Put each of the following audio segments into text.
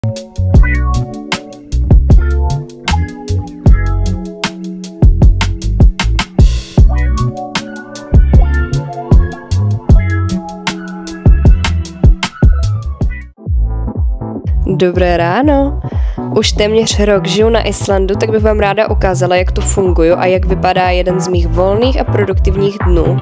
Dobré ráno. Už téměř rok žiju na Islandu, tak bych vám ráda ukázala, jak tu funguju a jak vypadá jeden z mých volných a produktivních dnů.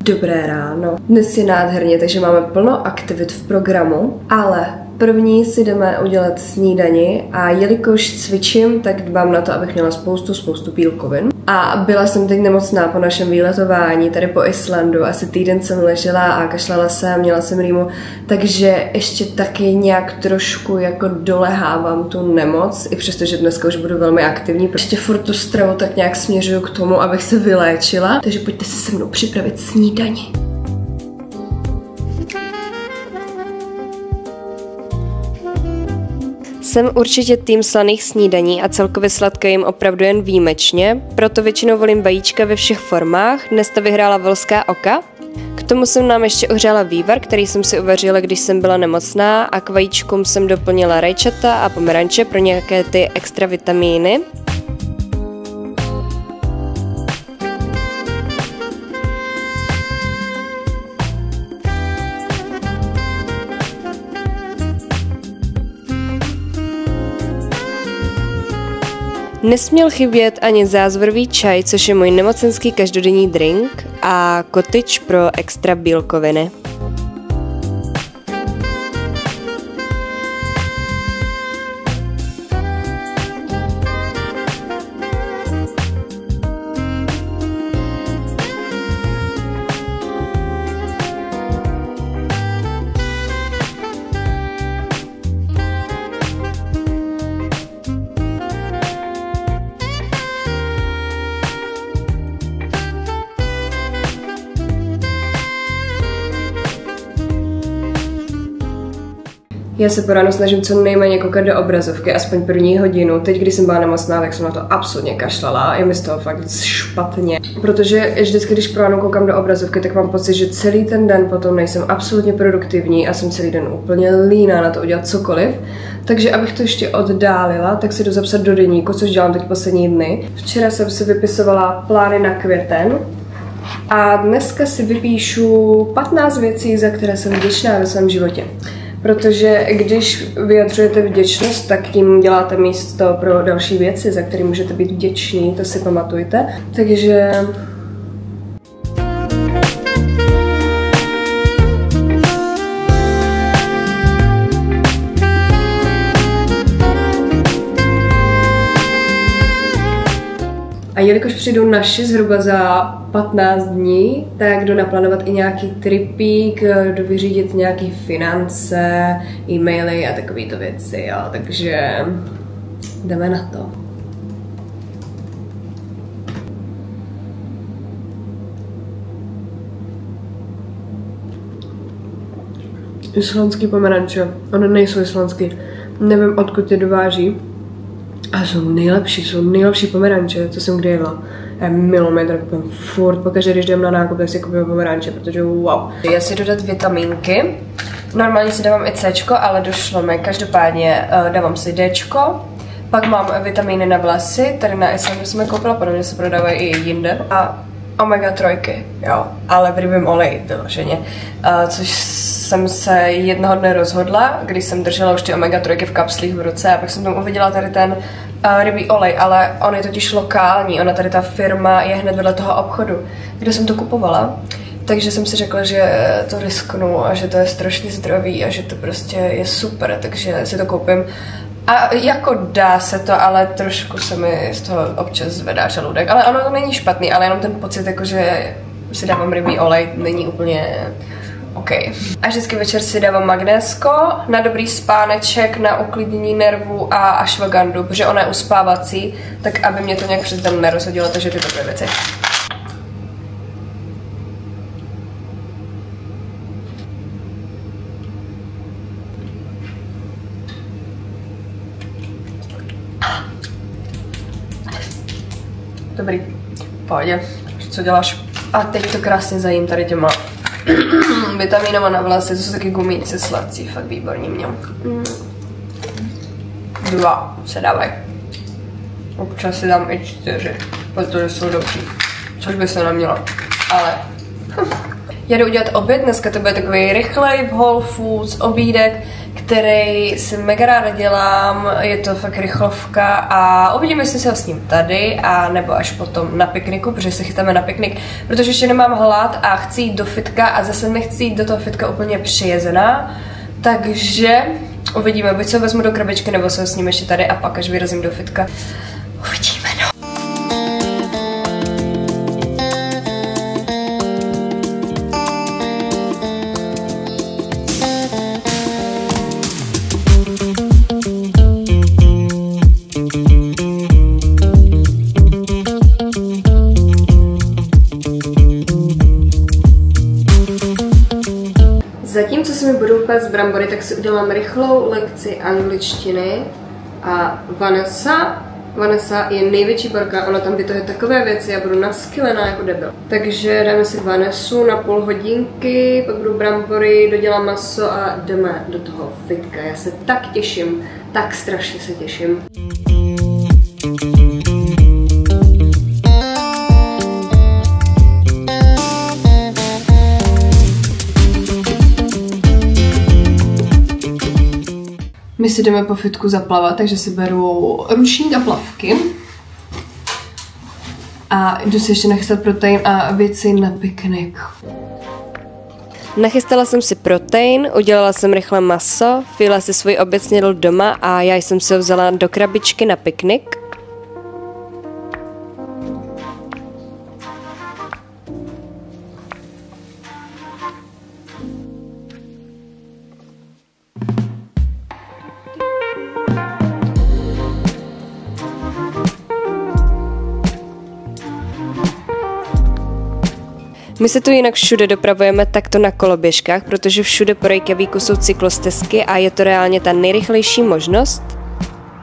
Dobré ráno. Dnes je nádherně, takže máme plno aktivit v programu, ale první si jdeme udělat snídani a jelikož cvičím, tak dbám na to, abych měla spoustu bílkovin. A byla jsem teď nemocná po našem výletování tady po Islandu, asi týden jsem ležela a kašlala jsem, měla jsem rýmu, takže ještě taky nějak trošku jako dolehávám tu nemoc, i přestože dneska už budu velmi aktivní, prostě furt tu stravu tak nějak směřuju k tomu, abych se vyléčila, takže pojďte si se mnou připravit snídani. Jsem určitě tým slaných snídaní a celkově sladké jim opravdu jen výjimečně, proto většinou volím vajíčka ve všech formách, dnes to vyhrála Volská oka. K tomu jsem nám ještě uhřála vývar, který jsem si uvařila, když jsem byla nemocná, a k vajíčkům jsem doplnila rajčata a pomeranče pro nějaké ty extra vitamíny. Nesměl chybět ani zázvorový čaj, což je můj nemocenský každodenní drink, a kotyč pro extra bílkoviny. Já se po ránu snažím co nejméně koukat do obrazovky, aspoň první hodinu. Teď, když jsem byla nemocná, tak jsem na to absolutně kašlala. Je mi z toho fakt špatně. Protože vždycky, když po ránu koukám do obrazovky, tak mám pocit, že celý ten den potom nejsem absolutně produktivní a jsem celý den úplně líná na to udělat cokoliv. Takže abych to ještě oddálila, tak si jdu zapsat do deníku, což dělám teď poslední dny. Včera jsem si vypisovala plány na květen. A dneska si vypíšu 15 věcí, za které jsem vděčná ve svém životě. Protože když vyjadřujete vděčnost, tak tím děláte místo pro další věci, za které můžete být vděční, to si pamatujte. Takže... A jelikož přijdou naši zhruba za 15 dní, tak jdu naplánovat i nějaký tripík, jdu vyřídit nějaký finance, e-maily a takovýto věci, jo. Takže jdeme na to. Islandský pomeranče, ono nejsou islandský, nevím odkud je dováží. A jsou nejlepší pomeranče, co jsem kdy jedla. Já miluji je, tak kupím furt, pokaždé, když jdem na nákup, tak si kupím pomeranče, protože wow. Já si dodat vitamínky. Normálně si dávám i Cčko, ale došlo mi. Každopádně dávám si Dčko. Pak mám vitamíny na vlasy, tady na Islandu jsem je koupila, podobně se prodávají i jinde. A omega-3, jo, ale v rybím oleji vyloženě. Což jsem se jednoho dne rozhodla, když jsem držela už ty omega-3 v kapslích v ruce, a pak jsem tam uviděla tady ten rybí olej, ale on je totiž lokální, ona tady ta firma je hned vedle toho obchodu, kde jsem to kupovala. Takže jsem si řekla, že to risknu a že to je strašně zdravý a že to prostě je super, takže si to koupím. A jako dá se to, ale trošku se mi z toho občas zvedá žaludek. Ale ono to není špatný, ale jenom ten pocit, jako že si dávám rybí olej, není úplně OK. A vždycky večer si dávám magnésko na dobrý spáneček, na uklidnění nervů a ashwagandu, protože ona je uspávací, tak aby mě to nějak přes den nerozhodilo, takže tyto dvě věci. Dobrý, pohodě, co děláš? A teď to krásně zajím tady těma vitamínama na vlasy, to jsou taky gumíci sladcí, fakt výborný měl. 2 se dávají. Občas si dám i 4, protože jsou dobrý, což by se nemělo, ale... Já jdu udělat oběd, dneska to bude takový rychlej v Whole Foods obídek, který si mega ráda dělám, je to fakt rychlovka a uvidíme, jestli se ho s ním tady a nebo až potom na pikniku, protože se chytáme na piknik, protože ještě nemám hlad a chci jít do fitka a zase nechci jít do toho fitka úplně přijezená, takže uvidíme, buď se ho vezmu do krabičky nebo se ho s ním ještě tady a pak až vyrazím do fitka, uvidíme, no. Zatímco se mi budou péct brambory, tak si udělám rychlou lekci angličtiny a Vanessa je největší borka, ona tam vytohuje takové věci, já budu naskylená jako debil. Takže dáme si Vanessu na půl hodinky, pak budu brambory, dodělám maso a jdeme do toho fitka. Já se tak těším, tak strašně se těším. My si jdeme po fitku zaplavat, takže si beru ručník a plavky. A jdu si ještě nachystat protein a věci na piknik. Nachystala jsem si protein, udělala jsem rychle maso, Fila si svůj oběd snědl doma a já jsem si ho vzala do krabičky na piknik. My se tu jinak všude dopravujeme takto na koloběžkách, protože všude po Reykjavíku jsou cyklostezky a je to reálně ta nejrychlejší možnost.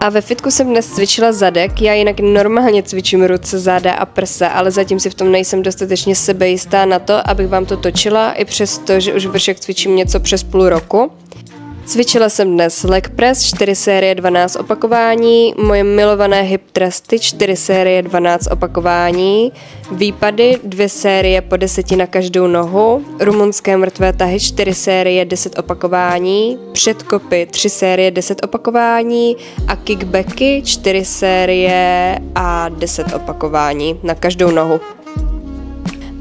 A ve fitku jsem dnes cvičila zadek, já jinak normálně cvičím ruce, záda a prsa, ale zatím si v tom nejsem dostatečně sebejistá na to, abych vám to točila, i přesto, že už vršek cvičím něco přes půl roku. Cvičila jsem dnes leg press, 4 série 12 opakování, moje milované hip thrusty, 4 série 12 opakování, výpady, 2 série po 10 na každou nohu, rumunské mrtvé tahy, 4 série 10 opakování, předkopy, 3 série 10 opakování a kickbacky, 4 série a 10 opakování na každou nohu.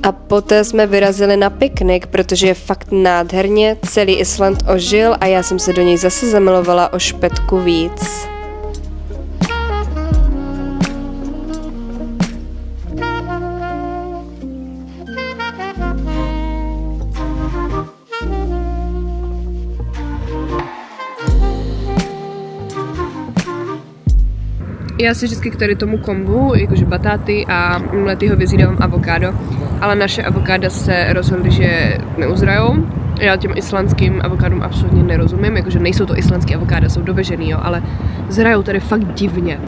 A poté jsme vyrazili na piknik, protože je fakt nádherně, celý Island ožil a já jsem se do něj zase zamilovala o špetku víc. Já si vždycky k tady tomu kombu, jakože batáty a mletý hovězí dávám avokádo, ale naše avokáda se rozhodly, že neuzrajou. Já těm islandským avokádům absolutně nerozumím, jakože nejsou to islandský avokáda, jsou dovežený, jo, ale zrajou tady fakt divně.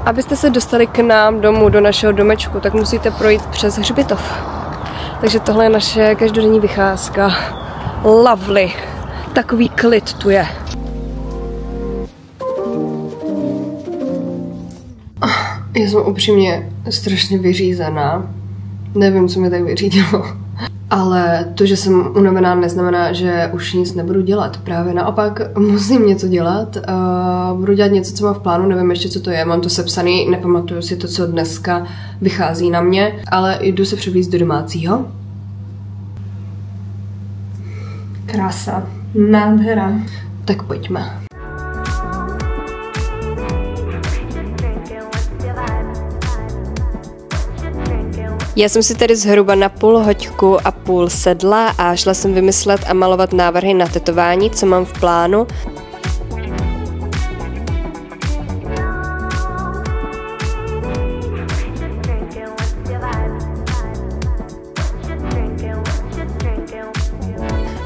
Abyste se dostali k nám domů, do našeho domečku, tak musíte projít přes hřbitov. Takže tohle je naše každodenní vycházka. Lovely. Takový klid tu je. Já jsem upřímně strašně vyřízená. Nevím, co mě tak vyřídilo. Ale to, že jsem unavená, neznamená, že už nic nebudu dělat. Právě naopak musím něco dělat. Budu dělat něco, co mám v plánu, nevím ještě, co to je. Mám to sepsaný, nepamatuju si to, co dneska vychází na mě, ale jdu se převést do domácího. Krása. Nádhera. Tak pojďme. Já jsem si tedy zhruba na půl hoďku a půl sedla a šla jsem vymyslet a malovat návrhy na tetování, co mám v plánu.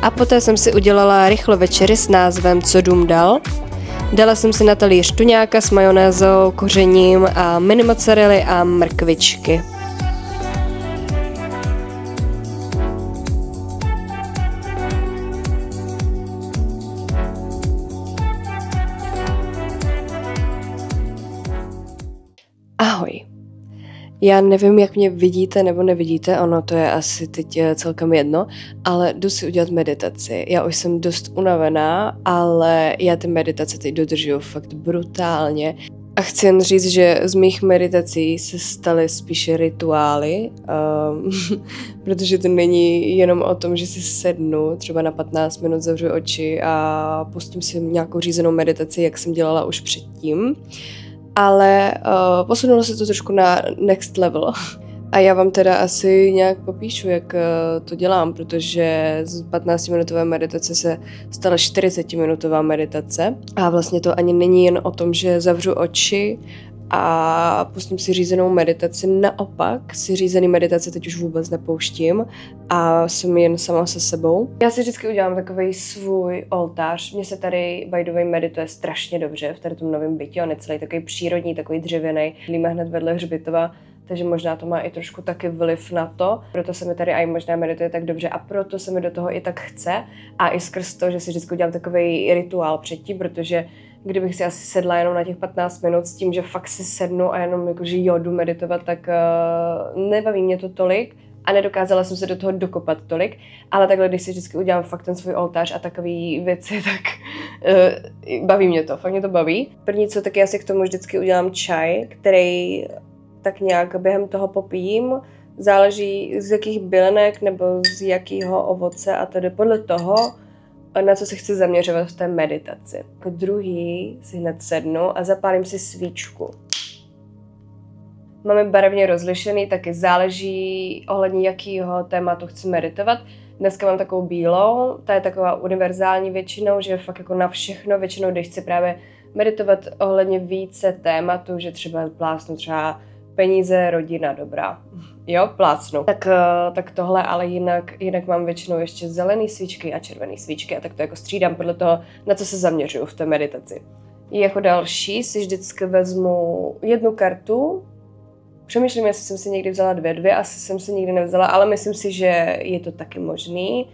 A poté jsem si udělala rychle večeři s názvem Co dům dal. Dala jsem si na talíř tuňáka s majonézou, kořením a mini mozzarelly a mrkvičky. Ahoj. Já nevím, jak mě vidíte nebo nevidíte, ono to je asi teď celkem jedno, ale jdu si udělat meditaci. Já už jsem dost unavená, ale já ty meditace teď dodržuju fakt brutálně. A chci jen říct, že z mých meditací se staly spíše rituály, protože to není jenom o tom, že si sednu třeba na 15 minut, zavřu oči a pustím si nějakou řízenou meditaci, jak jsem dělala už předtím. Ale posunulo se to trošku na next level. A já vám teda asi nějak popíšu, jak to dělám, protože z 15-minutové meditace se stala 40-minutová meditace. A vlastně to ani není jen o tom, že zavřu oči a pustím si řízenou meditaci. Naopak si řízený meditace teď už vůbec nepouštím a jsem jen sama se sebou. Já si vždycky udělám takový svůj oltář. Mně se tady by the way medituje strašně dobře v tady tom novém bytě. On je celý takový přírodní, takový dřevěný. Líme hned vedle hřbitova, takže možná to má i trošku taky vliv na to. Proto se mi tady i možná medituje tak dobře a proto se mi do toho i tak chce. A i skrz to, že si vždycky udělám takový rituál předtím, protože kdybych si asi sedla jenom na těch 15 minut s tím, že fakt si sednu a jenom jakože jdu meditovat, tak nebaví mě to tolik a nedokázala jsem se do toho dokopat tolik, ale takhle, když si vždycky udělám fakt ten svůj oltář a takový věci, tak baví mě to, fakt mě to baví. První co, tak já si k tomu vždycky udělám čaj, který tak nějak během toho popijím, záleží z jakých bylinek nebo z jakého ovoce a tedy podle toho, na co se chci zaměřovat v té meditaci. Jako druhý si hned sednu a zapálím si svíčku. Máme barevně rozlišený, taky záleží ohledně jakého tématu chci meditovat. Dneska mám takovou bílou, ta je taková univerzální většinou, že fakt jako na všechno, většinou když chci právě meditovat ohledně více tématů, že třeba plásnu třeba peníze, rodina, dobrá. Jo, plácnu. Tak tohle, ale jinak mám většinou ještě zelený svíčky a červený svíčky a tak to jako střídám podle toho, na co se zaměřuju v té meditaci. Jako další si vždycky vezmu jednu kartu. Přemýšlím, jestli jsem si někdy vzala dvě, asi jsem si nikdy nevzala, ale myslím si, že je to taky možný.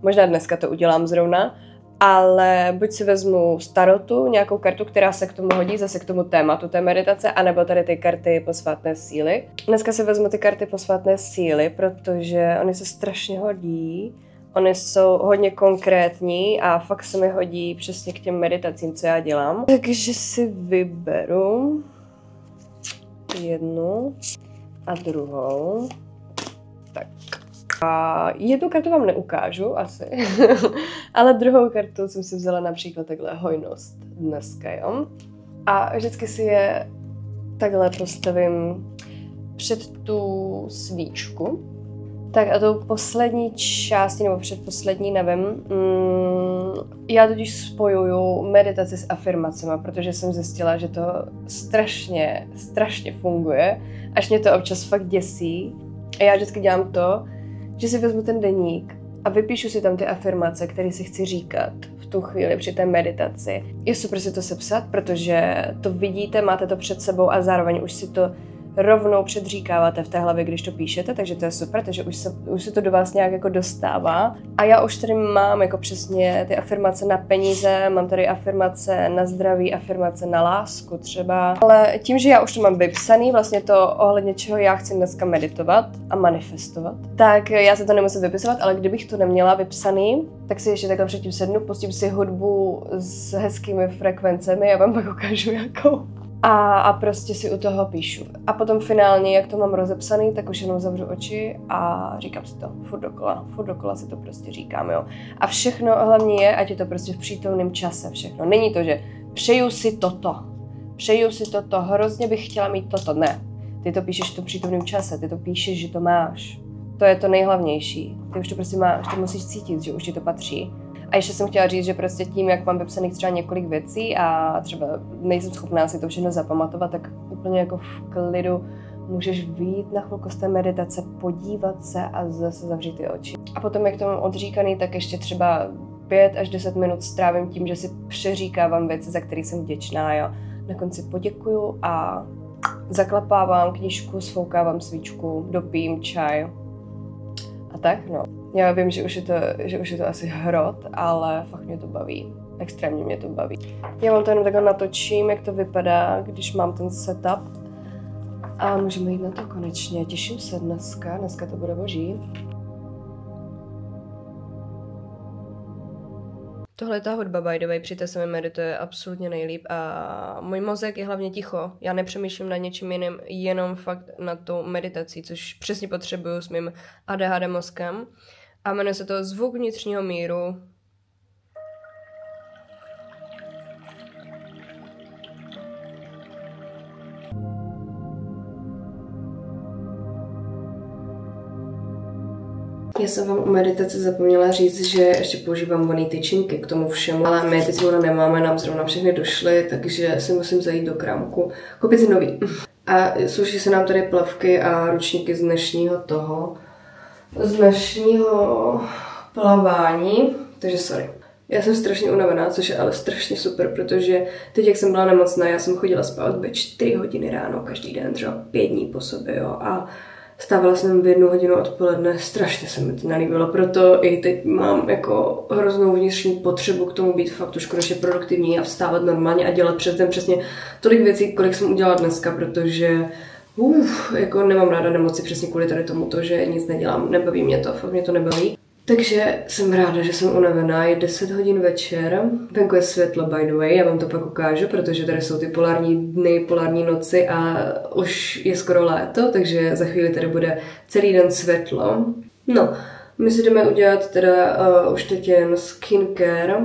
Možná dneska to udělám zrovna. Ale buď si vezmu z tarotu, nějakou kartu, která se k tomu hodí, zase k tomu tématu té meditace, anebo tady ty karty posvátné síly. Dneska si vezmu ty karty posvátné síly, protože oni se strašně hodí. Oni jsou hodně konkrétní a fakt se mi hodí přesně k těm meditacím, co já dělám. Takže si vyberu jednu a druhou. Tak. A jednu kartu vám neukážu asi, ale druhou kartu jsem si vzala například takhle hojnost dneska, jo. A vždycky si je takhle postavím před tu svíčku. Tak a tou poslední části, nebo předposlední, nevím, já totiž spojuju meditaci s afirmacemi, protože jsem zjistila, že to strašně funguje, až mě to občas fakt děsí. A já vždycky dělám to, že si vezmu ten deník a vypíšu si tam ty afirmace, které si chci říkat v tu chvíli při té meditaci. Je super si to sepsat, protože to vidíte, máte to před sebou a zároveň už si to rovnou předříkáváte v té hlavě, když to píšete, takže to je super, takže už se to do vás nějak jako dostává. A já už tady mám jako přesně ty afirmace na peníze, mám tady afirmace na zdraví, afirmace na lásku třeba. Ale tím, že já už to mám vypsaný, vlastně to ohledně čeho já chci dneska meditovat a manifestovat, tak já se to nemusím vypisovat, ale kdybych to neměla vypsaný, tak si ještě takhle předtím sednu, pustím si hudbu s hezkými frekvencemi, já vám pak ukážu jakou. A prostě si u toho píšu. A potom finálně, jak to mám rozepsaný, tak už jenom zavřu oči a říkám si to furt dokola si to prostě říkám, jo. A všechno hlavně je, ať je to prostě v přítomném čase všechno. Není to, že přeju si toto, hrozně bych chtěla mít toto, ne. Ty to píšeš v tom přítomném čase, ty to píšeš, že to máš. To je to nejhlavnější. Ty už to prostě máš, ty musíš cítit, že už ti to patří. A ještě jsem chtěla říct, že prostě tím, jak mám vypsaných třeba několik věcí a třeba nejsem schopná si to všechno zapamatovat, tak úplně jako v klidu můžeš vyjít na chvilku z té meditace, podívat se a zase zavřít ty oči. A potom, jak to mám odříkaný, tak ještě třeba 5 až 10 minut strávím tím, že si přeříkávám věci, za které jsem vděčná, jo. Na konci poděkuju a zaklapávám knížku, sfoukávám svíčku, dopijím čaj a tak, no. Já vím, že už je to asi hrot, ale fakt mě to baví. Extrémně mě to baví. Já vám to jenom takhle natočím, jak to vypadá, když mám ten setup. A můžeme jít na to konečně. Těším se dneska to bude boží. Tohle je ta hudba, by the way, při té se mi medituje absolutně nejlíp a můj mozek je hlavně ticho. Já nepřemýšlím nad něčím jiným, jenom fakt nad tou meditací, což přesně potřebuju s mým ADHD mozkem. A jmenuje se to Zvuk vnitřního míru. Já jsem vám u meditace zapomněla říct, že ještě používám voný tyčinky k tomu všemu, ale my teď zrovna nemáme, nám zrovna všechny došly, takže si musím zajít do krámku, koupit si nový. A sluší se nám tady plavky a ručníky z dnešního plavání, takže sorry. Já jsem strašně unavená, což je ale strašně super, protože teď, jak jsem byla nemocná, já jsem chodila spát ve 4 hodiny ráno každý den, třeba 5 dní po sobě, jo, a stávala jsem v 1 hodinu odpoledne, strašně se mi to nelíbilo, proto i teď mám jako hroznou vnitřní potřebu k tomu být fakt už konečně produktivní a vstávat normálně a dělat přes den přesně tolik věcí, kolik jsem udělala dneska, protože jako nemám ráda nemoci přesně kvůli tady tomuto, že nic nedělám, nebaví mě to, fakt mě to nebaví. Takže jsem ráda, že jsem unavená, je 10 hodin večer, venku je světlo, by the way, já vám to pak ukážu, protože tady jsou ty polární dny, polární noci a už je skoro léto, takže za chvíli tady bude celý den světlo. No, my si jdeme udělat teda už teď jen skincare,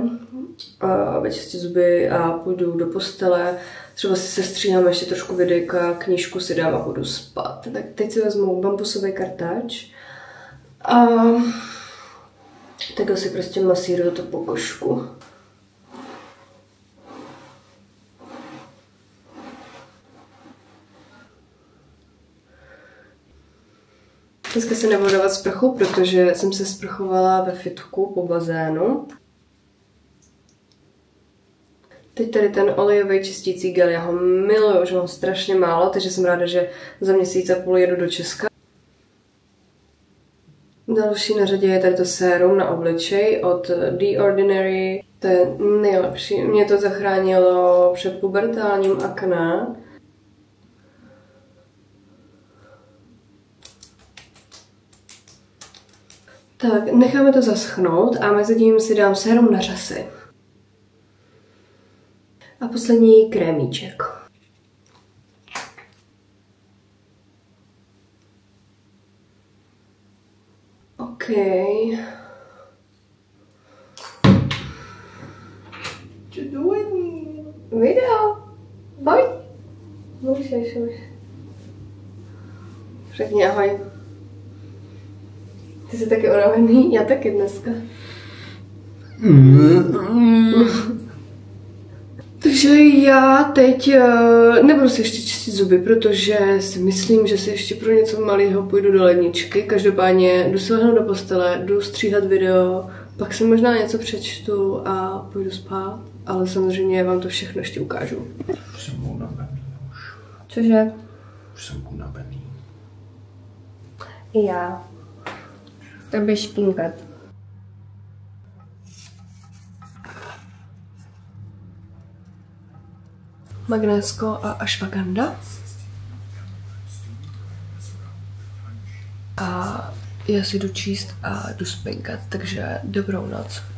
vyčistit zuby a půjdu do postele, třeba si sestříhám ještě trošku videjka, knížku si dám a půjdu spát. Tak teď si vezmu bambusový kartáč a takhle si prostě masíruju to pokožku. Dneska si nebudu dávat sprchu, protože jsem se sprchovala ve fitku po bazénu. Teď tady ten olejový čistící gel, já ho miluju, už mám strašně málo, takže jsem ráda, že za měsíc a půl jedu do Česka. Další na řadě je tady to sérum na obličej od The Ordinary. To je nejlepší. Mě to zachránilo před pubertálním akné. Tak, necháme to zaschnout a mezi tím si dám sérum na řasy. A poslední krémíček. OK. What you doing? Video. Pojď. Můžeš. Řekni ahoj. Ty jsi taky unavený? Já taky dneska. Takže já teď nebudu si ještě čistit zuby, protože si myslím, že si ještě pro něco malého půjdu do ledničky. Každopádně jdu si lehnout do postele, jdu stříhat video, pak si možná něco přečtu a půjdu spát. Ale samozřejmě vám to všechno ještě ukážu. Cože? Už jsem unavený. I já. To běž špínkat. Magnésko a ashwagandha. A já si jdu číst a jdu spinkat, takže dobrou noc.